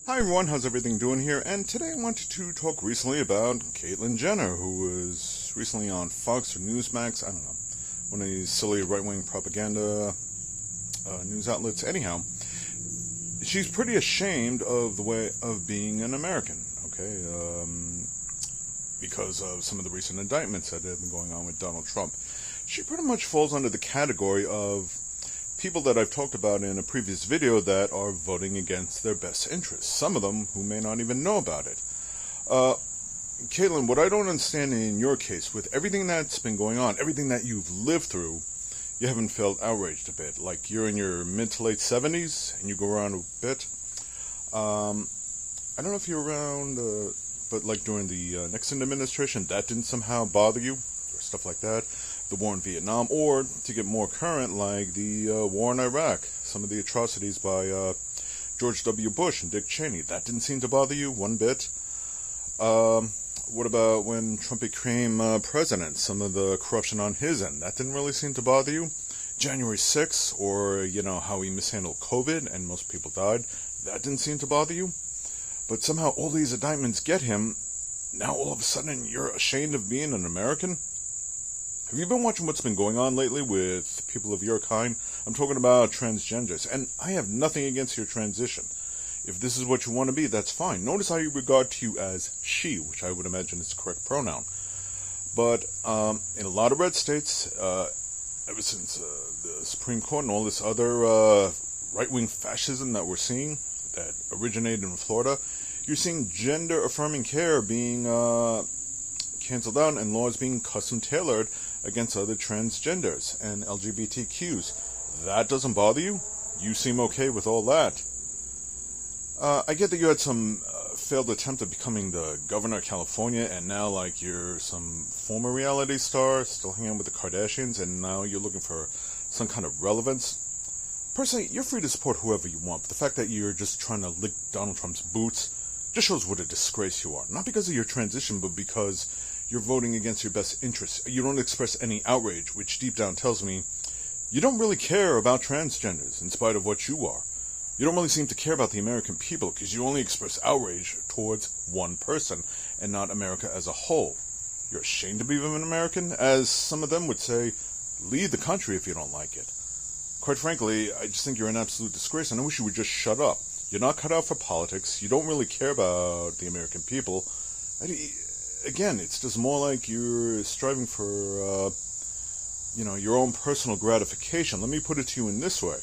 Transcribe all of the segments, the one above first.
Hi everyone, how's everything doing here? And today I wanted to talk recently about Caitlyn Jenner, who was recently on Fox or Newsmax, I don't know, one of these silly right-wing propaganda news outlets. Anyhow, she's pretty ashamed of the way of being an American, okay, because of some of the recent indictments that have been going on with Donald Trump. She pretty much falls under the category of people that I've talked about in a previous video that are voting against their best interests. Some of them who may not even know about it. Caitlyn, what I don't understand in your case, with everything that's been going on, everything that you've lived through, you haven't felt outraged a bit. Like you're in your mid to late 70s and you go around a bit. I don't know if you're around, but like during the Nixon administration, that didn't somehow bother you or stuff like that. The war in Vietnam, or to get more current, like the war in Iraq, some of the atrocities by George W. Bush and Dick Cheney. That didn't seem to bother you one bit. What about when Trump became president? Some of the corruption on his end, that didn't really seem to bother you. January 6th, or, how he mishandled COVID and most people died, that didn't seem to bother you. But somehow all these indictments get him. Now all of a sudden you're ashamed of being an American? Have you been watching what's been going on lately with people of your kind? I'm talking about transgenders, and I have nothing against your transition. If this is what you want to be, that's fine. Notice how I regard to you as she, which I would imagine is the correct pronoun. But in a lot of red states, ever since the Supreme Court and all this other right-wing fascism that we're seeing that originated in Florida, you're seeing gender-affirming care being canceled out and laws being custom-tailored against other transgenders and LGBTQs. That doesn't bother you? You seem okay with all that. I get that you had some failed attempt at becoming the governor of California, and now like you're some former reality star, still hanging out with the Kardashians, and now you're looking for some kind of relevance. Personally, you're free to support whoever you want, but the fact that you're just trying to lick Donald Trump's boots just shows what a disgrace you are. Not because of your transition, but because you're voting against your best interests. You don't express any outrage, which deep down tells me you don't really care about transgenders, in spite of what you are. You don't really seem to care about the American people, because you only express outrage towards one person, and not America as a whole. You're ashamed to be an American? As some of them would say, leave the country if you don't like it. Quite frankly, I just think you're an absolute disgrace, and I wish you would just shut up. You're not cut out for politics. You don't really care about the American people. Again, it's just more like you're striving for, your own personal gratification. Let me put it to you in this way.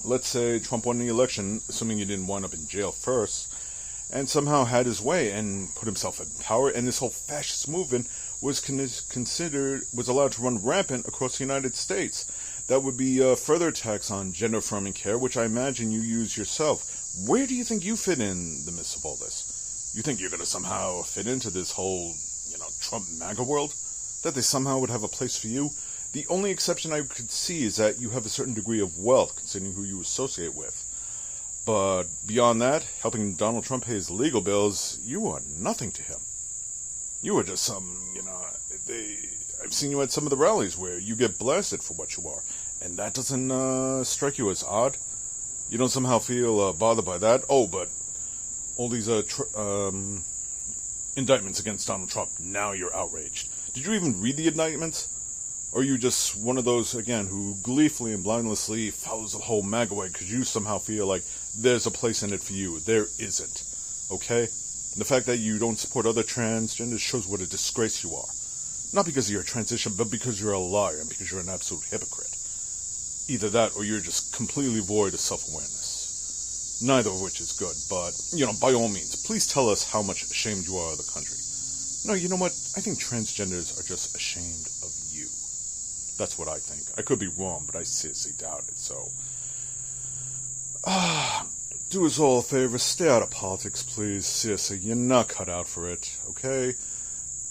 Let's say Trump won the election, assuming he didn't wind up in jail first, and somehow had his way and put himself in power, and this whole fascist movement was allowed to run rampant across the United States. That would be further attacks on gender-affirming care, which I imagine you use yourself. Where do you think you fit in the midst of all this? You think you're going to somehow fit into this whole, Trump MAGA world? That they somehow would have a place for you? The only exception I could see is that you have a certain degree of wealth, considering who you associate with. But beyond that, helping Donald Trump pay his legal bills, you are nothing to him. You are just some, I've seen you at some of the rallies where you get blasted for what you are. And that doesn't strike you as odd? You don't somehow feel bothered by that? Oh, but all these indictments against Donald Trump, now you're outraged. Did you even read the indictments? Or are you just one of those, again, who gleefully and blindlessly follows the whole MAGA way because you somehow feel like there's a place in it for you? There isn't. Okay? And the fact that you don't support other transgenders shows what a disgrace you are. Not because of your transition, but because you're a liar and because you're an absolute hypocrite. Either that or you're just completely void of self-awareness. Neither of which is good, but, by all means, please tell us how much ashamed you are of the country. No, you know what? I think transgenders are just ashamed of you. That's what I think. I could be wrong, but I seriously doubt it, so. Do us all a favor, stay out of politics, please. Seriously, you're not cut out for it, okay?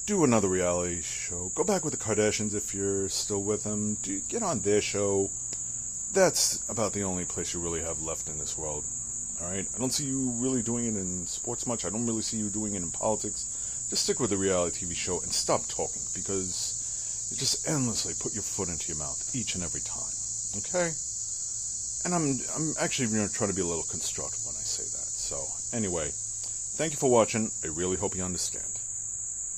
Do another reality show. Go back with the Kardashians if you're still with them. Get on their show. That's about the only place you really have left in this world. Alright? I don't see you really doing it in sports much. I don't really see you doing it in politics. Just stick with the reality TV show and stop talking, because you just endlessly put your foot into your mouth each and every time. Okay? And I'm actually trying to be a little constructive when I say that. So, anyway, thank you for watching. I really hope you understand.